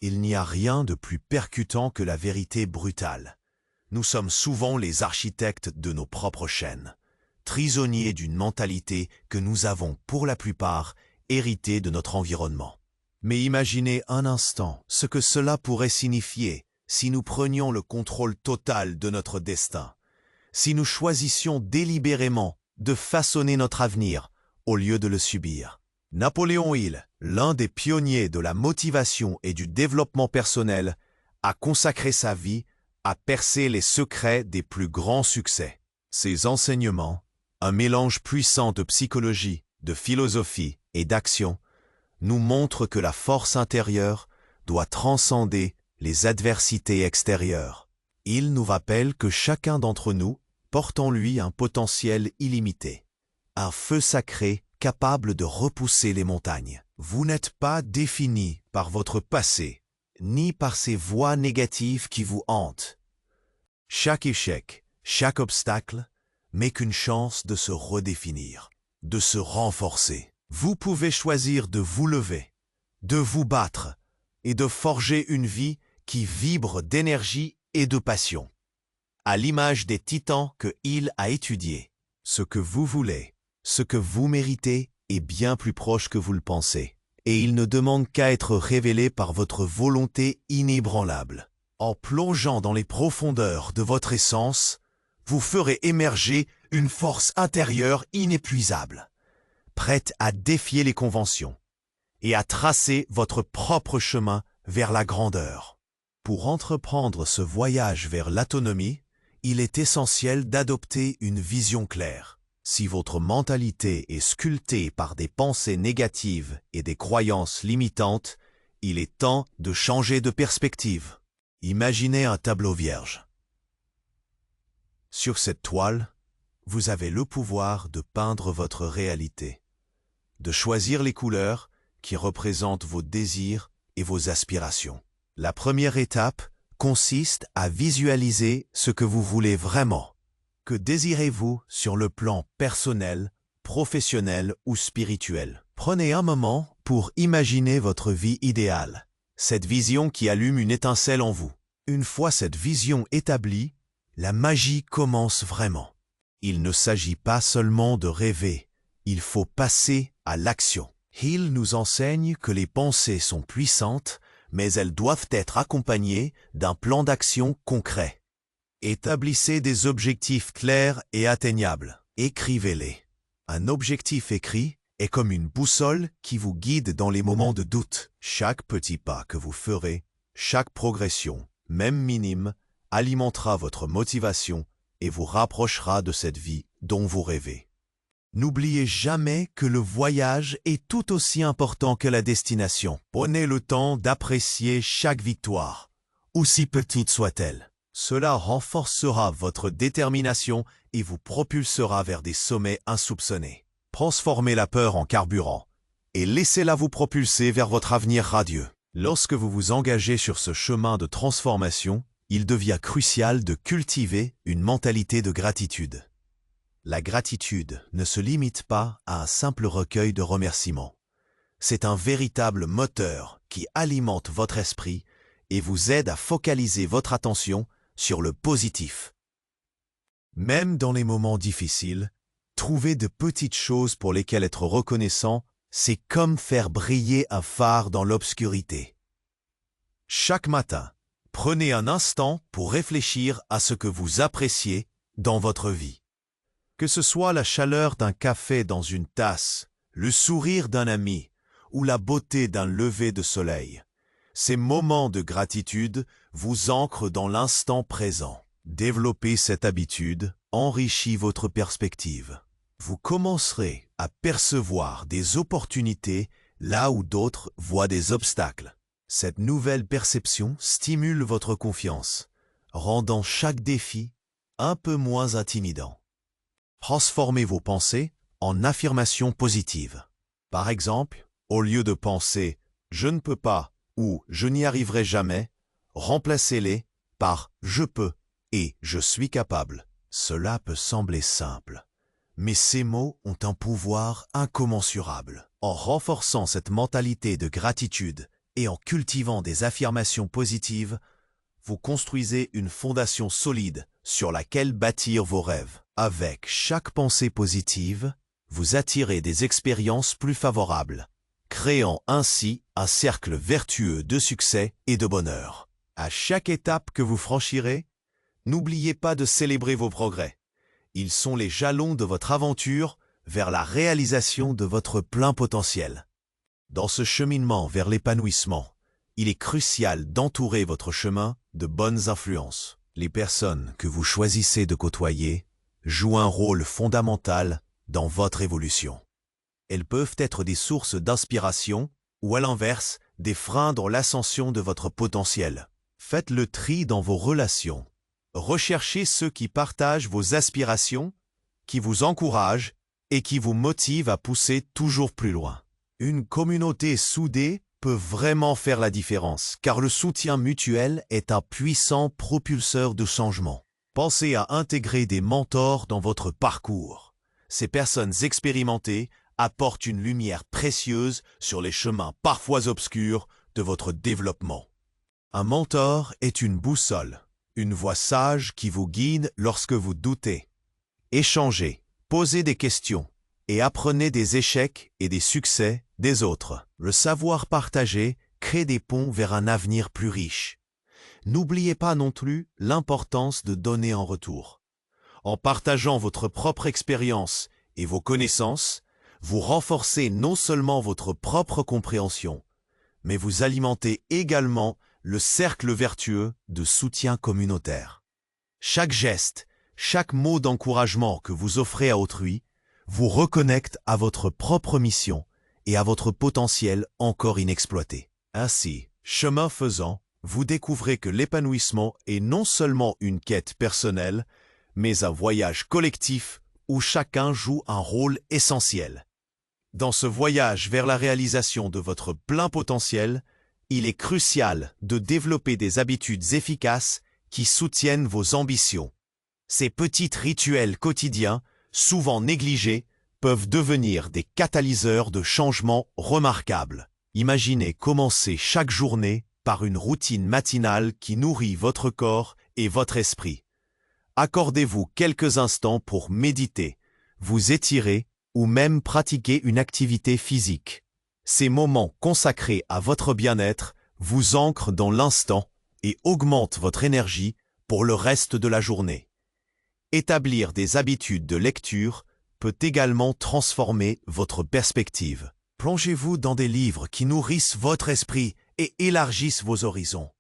Il n'y a rien de plus percutant que la vérité brutale. Nous sommes souvent les architectes de nos propres chaînes, prisonniers d'une mentalité que nous avons, pour la plupart, héritée de notre environnement. Mais imaginez un instant ce que cela pourrait signifier si nous prenions le contrôle total de notre destin, si nous choisissions délibérément de façonner notre avenir au lieu de le subir. Napoléon Hill, l'un des pionniers de la motivation et du développement personnel, a consacré sa vie à percer les secrets des plus grands succès. Ses enseignements, un mélange puissant de psychologie, de philosophie et d'action, nous montrent que la force intérieure doit transcender les adversités extérieures. Il nous rappelle que chacun d'entre nous porte en lui un potentiel illimité, un feu sacré capable de repousser les montagnes. Vous n'êtes pas défini par votre passé, ni par ces voix négatives qui vous hantent. Chaque échec, chaque obstacle, n'est qu'une chance de se redéfinir, de se renforcer. Vous pouvez choisir de vous lever, de vous battre et de forger une vie qui vibre d'énergie et de passion. À l'image des titans que Hill a étudiés, ce que vous voulez, ce que vous méritez est bien plus proche que vous le pensez. Et il ne demande qu'à être révélé par votre volonté inébranlable. En plongeant dans les profondeurs de votre essence, vous ferez émerger une force intérieure inépuisable, prête à défier les conventions et à tracer votre propre chemin vers la grandeur. Pour entreprendre ce voyage vers l'autonomie, il est essentiel d'adopter une vision claire. Si votre mentalité est sculptée par des pensées négatives et des croyances limitantes, il est temps de changer de perspective. Imaginez un tableau vierge. Sur cette toile, vous avez le pouvoir de peindre votre réalité, de choisir les couleurs qui représentent vos désirs et vos aspirations. La première étape consiste à visualiser ce que vous voulez vraiment. Que désirez-vous sur le plan personnel, professionnel ou spirituel? Prenez un moment pour imaginer votre vie idéale, cette vision qui allume une étincelle en vous. Une fois cette vision établie, la magie commence vraiment. Il ne s'agit pas seulement de rêver, il faut passer à l'action. Hill nous enseigne que les pensées sont puissantes, mais elles doivent être accompagnées d'un plan d'action concret. Établissez des objectifs clairs et atteignables. Écrivez-les. Un objectif écrit est comme une boussole qui vous guide dans les moments de doute. Chaque petit pas que vous ferez, chaque progression, même minime, alimentera votre motivation et vous rapprochera de cette vie dont vous rêvez. N'oubliez jamais que le voyage est tout aussi important que la destination. Prenez le temps d'apprécier chaque victoire, aussi petite soit-elle. Cela renforcera votre détermination et vous propulsera vers des sommets insoupçonnés. Transformez la peur en carburant et laissez-la vous propulser vers votre avenir radieux. Lorsque vous vous engagez sur ce chemin de transformation, il devient crucial de cultiver une mentalité de gratitude. La gratitude ne se limite pas à un simple recueil de remerciements. C'est un véritable moteur qui alimente votre esprit et vous aide à focaliser votre attention sur le positif. Même dans les moments difficiles, trouver de petites choses pour lesquelles être reconnaissant, c'est comme faire briller un phare dans l'obscurité. Chaque matin, prenez un instant pour réfléchir à ce que vous appréciez dans votre vie. Que ce soit la chaleur d'un café dans une tasse, le sourire d'un ami ou la beauté d'un lever de soleil, ces moments de gratitude vous ancrent dans l'instant présent. Développer cette habitude enrichit votre perspective. Vous commencerez à percevoir des opportunités là où d'autres voient des obstacles. Cette nouvelle perception stimule votre confiance, rendant chaque défi un peu moins intimidant. Transformez vos pensées en affirmations positives. Par exemple, au lieu de penser « je ne peux pas » ou « je n'y arriverai jamais », remplacez-les par « je peux » et « je suis capable ». Cela peut sembler simple, mais ces mots ont un pouvoir incommensurable. En renforçant cette mentalité de gratitude Et en cultivant des affirmations positives, vous construisez une fondation solide sur laquelle bâtir vos rêves. Avec chaque pensée positive, vous attirez des expériences plus favorables, créant ainsi un cercle vertueux de succès et de bonheur. À chaque étape que vous franchirez, n'oubliez pas de célébrer vos progrès. Ils sont les jalons de votre aventure vers la réalisation de votre plein potentiel. Dans ce cheminement vers l'épanouissement, il est crucial d'entourer votre chemin de bonnes influences. Les personnes que vous choisissez de côtoyer jouent un rôle fondamental dans votre évolution. Elles peuvent être des sources d'inspiration ou à l'inverse, des freins dans l'ascension de votre potentiel. Faites le tri dans vos relations. Recherchez ceux qui partagent vos aspirations, qui vous encouragent et qui vous motivent à pousser toujours plus loin. Une communauté soudée peut vraiment faire la différence, car le soutien mutuel est un puissant propulseur de changement. Pensez à intégrer des mentors dans votre parcours. Ces personnes expérimentées apportent une lumière précieuse sur les chemins parfois obscurs de votre développement. Un mentor est une boussole, une voix sage qui vous guide lorsque vous doutez. Échangez, posez des questions et apprenez des échecs et des succès des autres. Le savoir partagé crée des ponts vers un avenir plus riche. N'oubliez pas non plus l'importance de donner en retour. En partageant votre propre expérience et vos connaissances, vous renforcez non seulement votre propre compréhension, mais vous alimentez également le cercle vertueux de soutien communautaire. Chaque geste, chaque mot d'encouragement que vous offrez à autrui vous reconnecte à votre propre mission et à votre potentiel encore inexploité. Ainsi, chemin faisant, vous découvrez que l'épanouissement est non seulement une quête personnelle, mais un voyage collectif où chacun joue un rôle essentiel. Dans ce voyage vers la réalisation de votre plein potentiel, il est crucial de développer des habitudes efficaces qui soutiennent vos ambitions. Ces petits rituels quotidiens, souvent négligés, peuvent devenir des catalyseurs de changements remarquables. Imaginez commencer chaque journée par une routine matinale qui nourrit votre corps et votre esprit. Accordez-vous quelques instants pour méditer, vous étirer ou même pratiquer une activité physique. Ces moments consacrés à votre bien-être vous ancrent dans l'instant et augmentent votre énergie pour le reste de la journée. Établir des habitudes de lecture peut également transformer votre perspective. Plongez-vous dans des livres qui nourrissent votre esprit et élargissent vos horizons.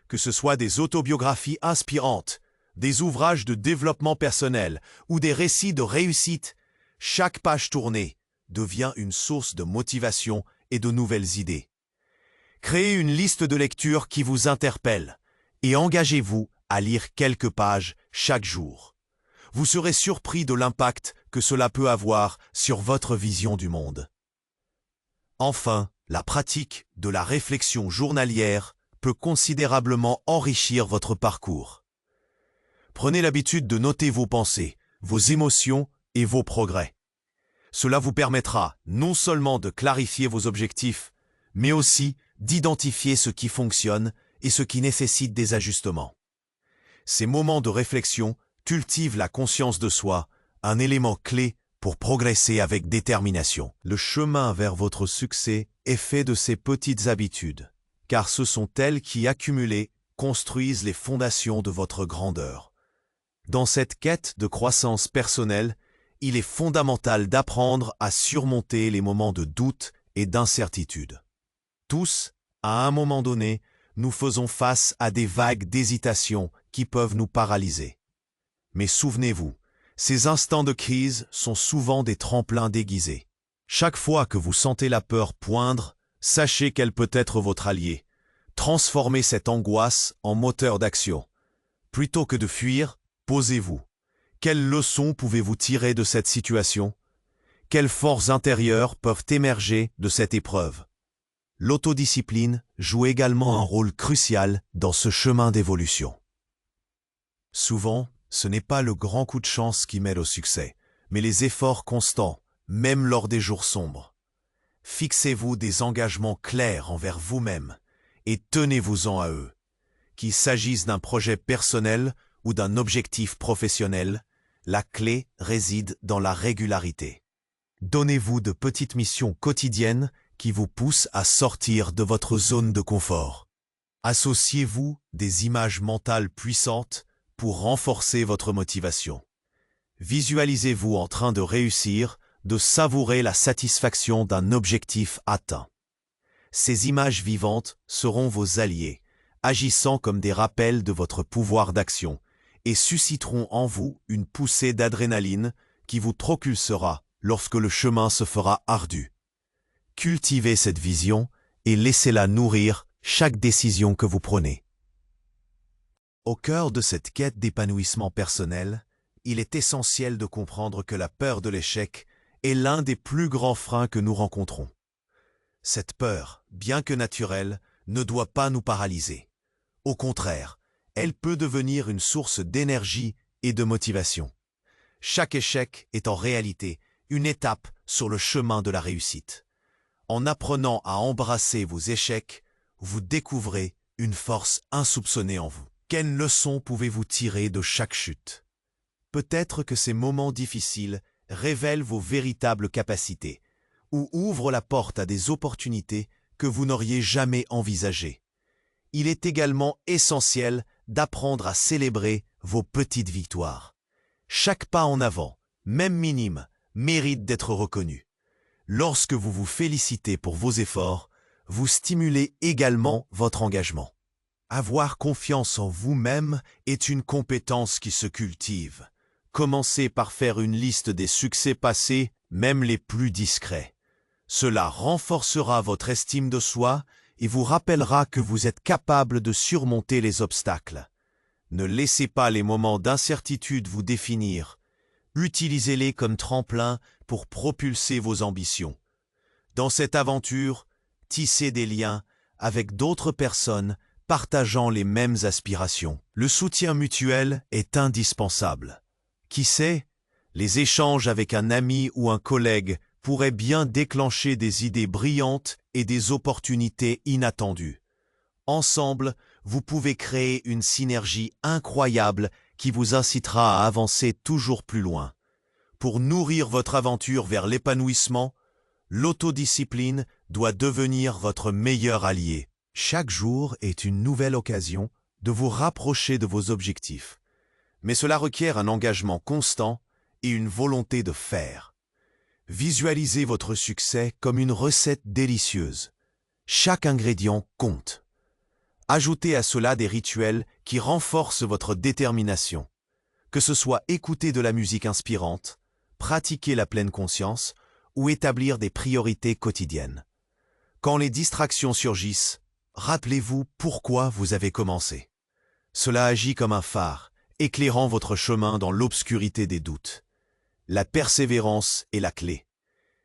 Que ce soit des autobiographies inspirantes, des ouvrages de développement personnel ou des récits de réussite, chaque page tournée devient une source de motivation et de nouvelles idées. Créez une liste de lecture qui vous interpelle et engagez-vous à lire quelques pages chaque jour. Vous serez surpris de l'impact que cela peut avoir sur votre vision du monde. Enfin, la pratique de la réflexion journalière peut considérablement enrichir votre parcours. Prenez l'habitude de noter vos pensées, vos émotions et vos progrès. Cela vous permettra non seulement de clarifier vos objectifs, mais aussi d'identifier ce qui fonctionne et ce qui nécessite des ajustements. Ces moments de réflexion cultivent la conscience de soi, un élément clé pour progresser avec détermination. Le chemin vers votre succès est fait de ces petites habitudes, car ce sont elles qui, accumulées, construisent les fondations de votre grandeur. Dans cette quête de croissance personnelle, il est fondamental d'apprendre à surmonter les moments de doute et d'incertitude. Tous, à un moment donné, nous faisons face à des vagues d'hésitation qui peuvent nous paralyser. Mais souvenez-vous, ces instants de crise sont souvent des tremplins déguisés. Chaque fois que vous sentez la peur poindre, sachez qu'elle peut être votre allié. Transformez cette angoisse en moteur d'action. Plutôt que de fuir, posez-vous. Quelles leçons pouvez-vous tirer de cette situation? Quelles forces intérieures peuvent émerger de cette épreuve? L'autodiscipline joue également un rôle crucial dans ce chemin d'évolution. Souvent, ce n'est pas le grand coup de chance qui mène au succès, mais les efforts constants, même lors des jours sombres. Fixez-vous des engagements clairs envers vous-même et tenez-vous-en à eux. Qu'il s'agisse d'un projet personnel ou d'un objectif professionnel, la clé réside dans la régularité. Donnez-vous de petites missions quotidiennes qui vous poussent à sortir de votre zone de confort. Associez-vous des images mentales puissantes pour renforcer votre motivation. Visualisez-vous en train de réussir, de savourer la satisfaction d'un objectif atteint. Ces images vivantes seront vos alliés, agissant comme des rappels de votre pouvoir d'action et susciteront en vous une poussée d'adrénaline qui vous propulsera lorsque le chemin se fera ardu. Cultivez cette vision et laissez-la nourrir chaque décision que vous prenez. Au cœur de cette quête d'épanouissement personnel, il est essentiel de comprendre que la peur de l'échec est l'un des plus grands freins que nous rencontrons. Cette peur, bien que naturelle, ne doit pas nous paralyser. Au contraire, elle peut devenir une source d'énergie et de motivation. Chaque échec est en réalité une étape sur le chemin de la réussite. En apprenant à embrasser vos échecs, vous découvrez une force insoupçonnée en vous. Quelles leçons pouvez-vous tirer de chaque chute? Peut-être que ces moments difficiles révèlent vos véritables capacités ou ouvrent la porte à des opportunités que vous n'auriez jamais envisagées. Il est également essentiel d'apprendre à célébrer vos petites victoires. Chaque pas en avant, même minime, mérite d'être reconnu. Lorsque vous vous félicitez pour vos efforts, vous stimulez également votre engagement. Avoir confiance en vous-même est une compétence qui se cultive. Commencez par faire une liste des succès passés, même les plus discrets. Cela renforcera votre estime de soi et vous rappellera que vous êtes capable de surmonter les obstacles. Ne laissez pas les moments d'incertitude vous définir. Utilisez-les comme tremplin pour propulser vos ambitions. Dans cette aventure, tissez des liens avec d'autres personnes partageant les mêmes aspirations. Le soutien mutuel est indispensable. Qui sait, les échanges avec un ami ou un collègue pourraient bien déclencher des idées brillantes et des opportunités inattendues. Ensemble, vous pouvez créer une synergie incroyable qui vous incitera à avancer toujours plus loin. Pour nourrir votre aventure vers l'épanouissement, l'autodiscipline doit devenir votre meilleur allié. Chaque jour est une nouvelle occasion de vous rapprocher de vos objectifs. Mais cela requiert un engagement constant et une volonté de faire. Visualisez votre succès comme une recette délicieuse. Chaque ingrédient compte. Ajoutez à cela des rituels qui renforcent votre détermination. Que ce soit écouter de la musique inspirante, pratiquer la pleine conscience ou établir des priorités quotidiennes. Quand les distractions surgissent, rappelez-vous pourquoi vous avez commencé. Cela agit comme un phare, éclairant votre chemin dans l'obscurité des doutes. La persévérance est la clé.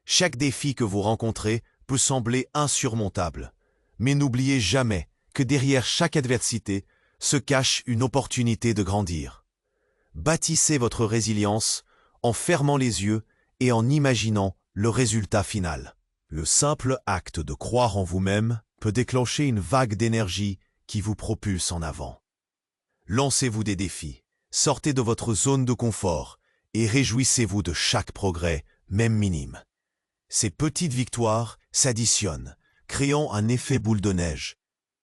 Chaque défi que vous rencontrez peut sembler insurmontable, mais n'oubliez jamais que derrière chaque adversité se cache une opportunité de grandir. Bâtissez votre résilience en fermant les yeux et en imaginant le résultat final. Le simple acte de croire en vous-même peut déclencher une vague d'énergie qui vous propulse en avant. Lancez-vous des défis, sortez de votre zone de confort et réjouissez-vous de chaque progrès, même minime. Ces petites victoires s'additionnent, créant un effet boule de neige,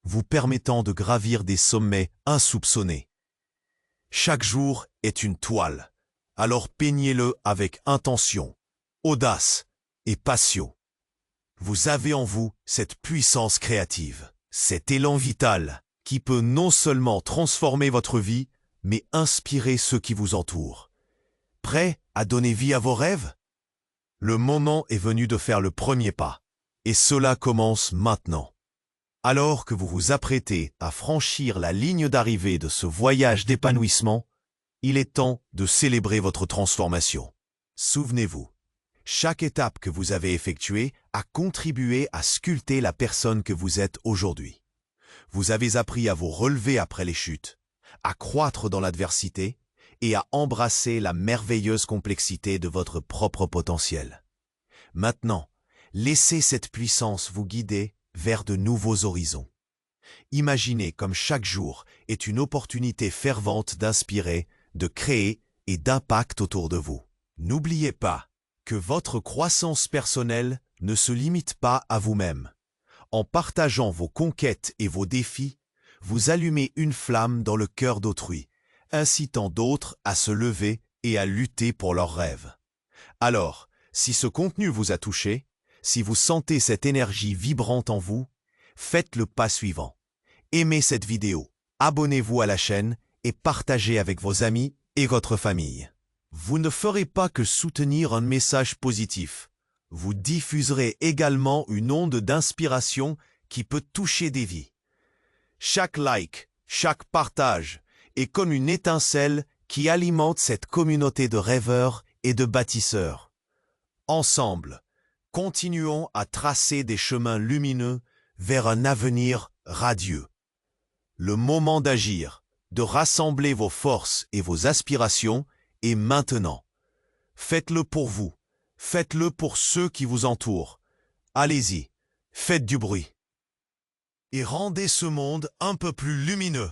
vous permettant de gravir des sommets insoupçonnés. Chaque jour est une toile, alors peignez-le avec intention, audace et passion. Vous avez en vous cette puissance créative, cet élan vital qui peut non seulement transformer votre vie, mais inspirer ceux qui vous entourent. Prêt à donner vie à vos rêves? Le moment est venu de faire le premier pas, et cela commence maintenant. Alors que vous vous apprêtez à franchir la ligne d'arrivée de ce voyage d'épanouissement, il est temps de célébrer votre transformation. Souvenez-vous, chaque étape que vous avez effectuée a contribué à sculpter la personne que vous êtes aujourd'hui. Vous avez appris à vous relever après les chutes, à croître dans l'adversité et à embrasser la merveilleuse complexité de votre propre potentiel. Maintenant, Laissez cette puissance vous guider vers de nouveaux horizons. Imaginez comme chaque jour est une opportunité fervente d'inspirer, de créer et d'impact autour de vous. N'oubliez pas que votre croissance personnelle ne se limite pas à vous-même. En partageant vos conquêtes et vos défis, vous allumez une flamme dans le cœur d'autrui, incitant d'autres à se lever et à lutter pour leurs rêves. Alors, si ce contenu vous a touché, si vous sentez cette énergie vibrante en vous, faites le pas suivant. Aimez cette vidéo, abonnez-vous à la chaîne et partagez avec vos amis et votre famille. Vous ne ferez pas que soutenir un message positif. Vous diffuserez également une onde d'inspiration qui peut toucher des vies. Chaque like, chaque partage est comme une étincelle qui alimente cette communauté de rêveurs et de bâtisseurs. Ensemble, continuons à tracer des chemins lumineux vers un avenir radieux. Le moment d'agir, de rassembler vos forces et vos aspirations est maintenant. Faites-le pour vous, faites-le pour ceux qui vous entourent. Allez-y, faites du bruit. Et rendez ce monde un peu plus lumineux.